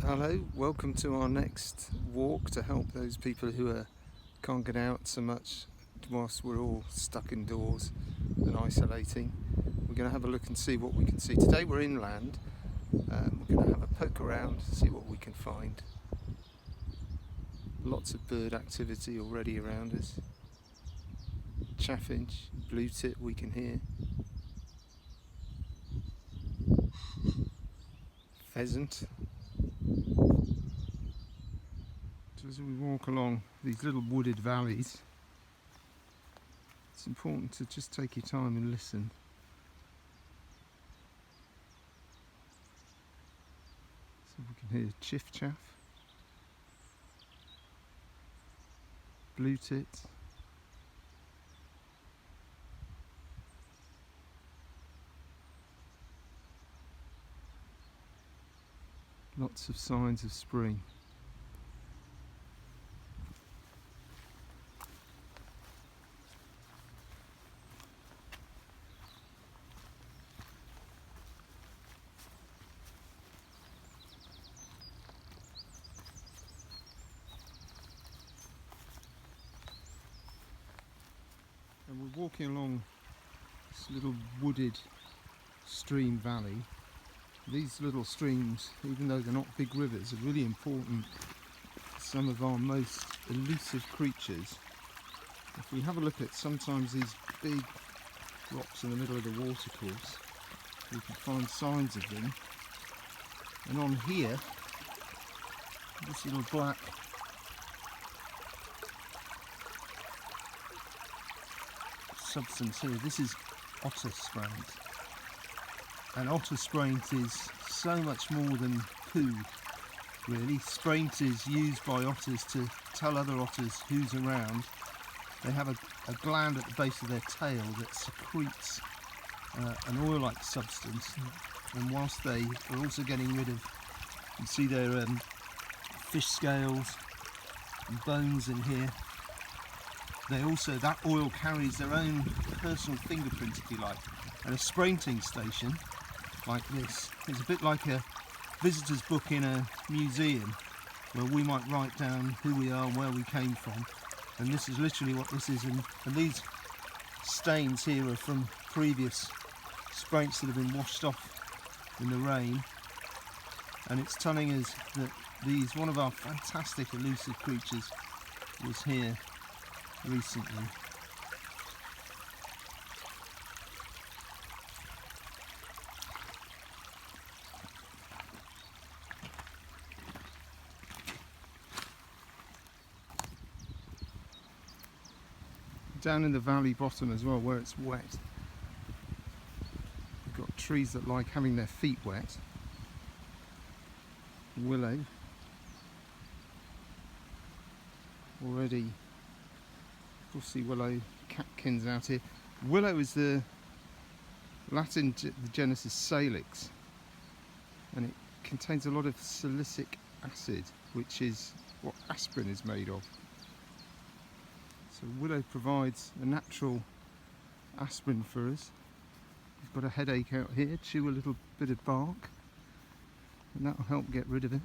Hello, welcome to our next walk to help those people who can't get out so much whilst we're all stuck indoors and isolating. We're going to have a look and see what we can see. Today we're inland. We're going to have a poke around, see what we can find. Lots of bird activity already around us. Chaffinch, blue tit we can hear. Pheasant. So as we walk along these little wooded valleys, it's important to just take your time and listen. So we can hear chiff chaff, blue tit, lots of signs of spring. And we're walking along this little wooded stream valley. These little streams, even though they're not big rivers, are really important for some of our most elusive creatures. If we have a look at sometimes these big rocks in the middle of the watercourse, we can find signs of them. And on here, this little black substance here, this is otter spraint. And otter spraint is so much more than poo, really. Spraint is used by otters to tell other otters who's around. They have a gland at the base of their tail that secretes an oil-like substance, and whilst they are also getting rid of, you see their fish scales and bones in here, they also, that oil carries their own personal fingerprint, if you like. And a sprainting station like this is a bit like a visitor's book in a museum, where we might write down who we are and where we came from. And this is literally what this is. And these stains here are from previous spraints that have been washed off in the rain. And it's telling us that one of our fantastic elusive creatures was here recently. Down in the valley bottom as well, where it's wet, we've got trees that like having their feet wet. Willow already, we'll see willow catkins out here. Willow is the Latin the genus is salix, and it contains a lot of silicic acid, which is what aspirin is made of. So willow provides a natural aspirin for us. We've got a headache out here, chew a little bit of bark and that'll help get rid of it.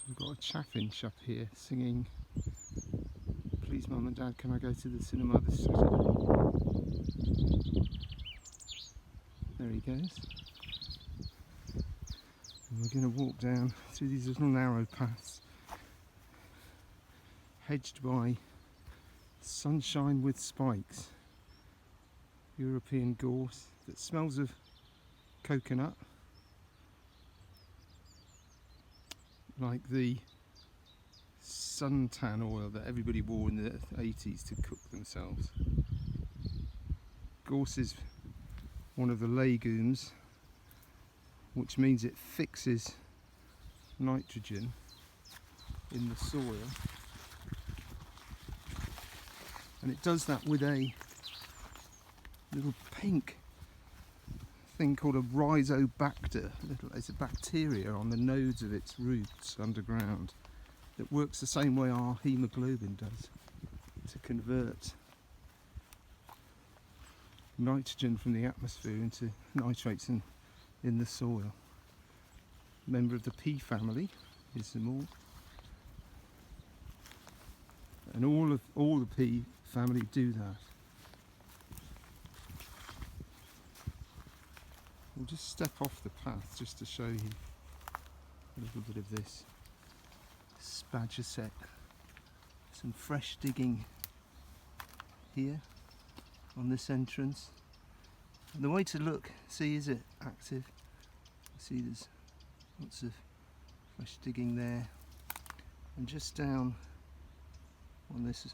We've got a chaffinch up here singing, "Please Mum and Dad, can I go to the cinema this Saturday?" There he goes. And we're going to walk down through these little narrow paths, hedged by sunshine with spikes. European gorse that smells of coconut, like the suntan oil that everybody wore in the 80s to cook themselves. Gorse is one of the legumes, which means it fixes nitrogen in the soil, and it does that with a little pink thing called a rhizobacter. It's a bacteria on the nodes of its roots underground that works the same way our hemoglobin does, to convert nitrogen from the atmosphere into nitrates in the soil. Member of the pea family is them all. And all the pea family do that. We'll just step off the path just to show you a little bit of this badger set. Some fresh digging here on this entrance. And the way to look, see, is it active? See, there's lots of fresh digging there. And just down on this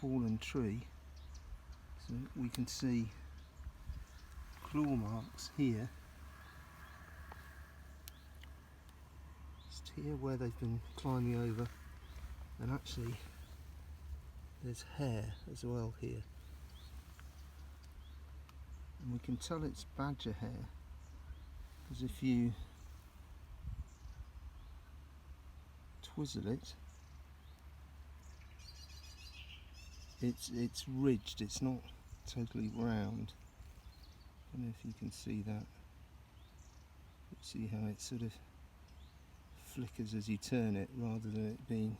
fallen tree, so we can see claw marks here. Just here where they've been climbing over, and actually there's hair as well here. And we can tell it's badger hair because if you twizzle it, it's ridged, it's not totally round. I don't know if you can see that. You see how it sort of flickers as you turn it rather than it being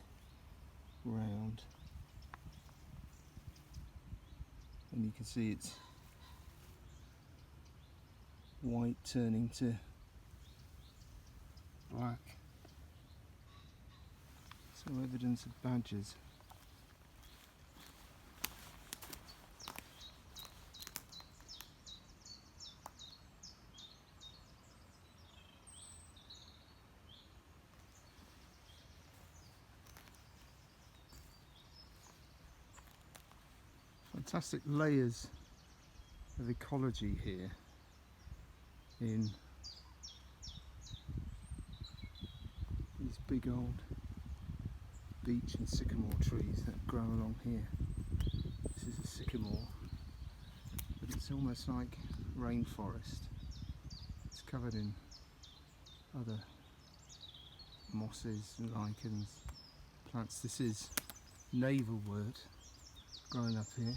round. And you can see it's white turning to black. So evidence of badgers. Fantastic layers of ecology here in these big old beech and sycamore trees that grow along here. This is a sycamore, but it's almost like rainforest. It's covered in other mosses and lichens, plants. This is navelwort growing up here.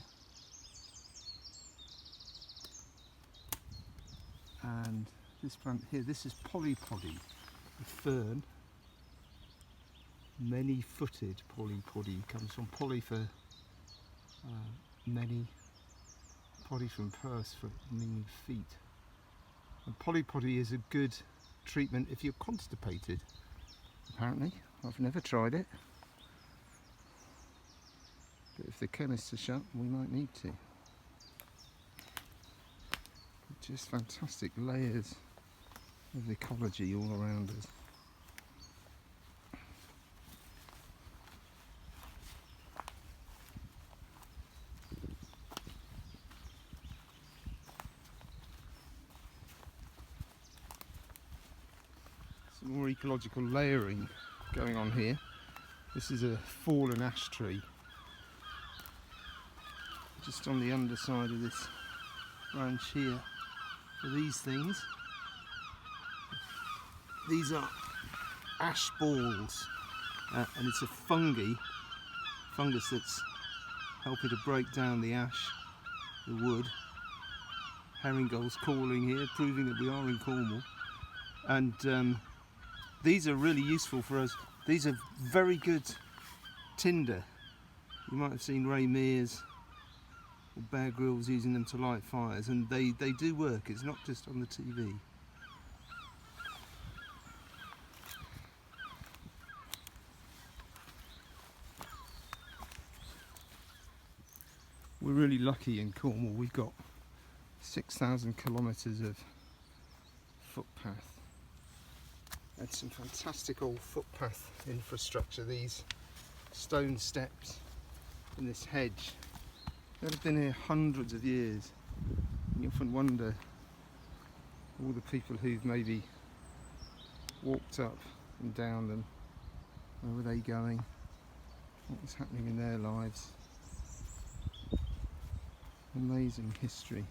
And this plant here, this is polypody, a fern, many-footed polypody, comes from poly for many, pody from purse for meaning feet. And polypody is a good treatment if you're constipated, apparently. I've never tried it, but if the chemists are shut, we might need to. Just fantastic layers of ecology all around us. Some more ecological layering going on here. This is a fallen ash tree just on the underside of this branch here. For these things, these are ash balls, and it's a fungus that's helping to break down the ash, the wood. Herring gulls calling here, proving that we are in Cornwall. And these are really useful for us. These are very good tinder. You might have seen Ray Mears or Bear Grylls using them to light fires, and they do work. It's not just on the TV. We're really lucky in Cornwall. We've got 6,000 kilometres of footpath and some fantastic old footpath infrastructure. These stone steps in this hedge, they've been here hundreds of years. You often wonder, all the people who've maybe walked up and down them, where were they going? What was happening in their lives? Amazing history.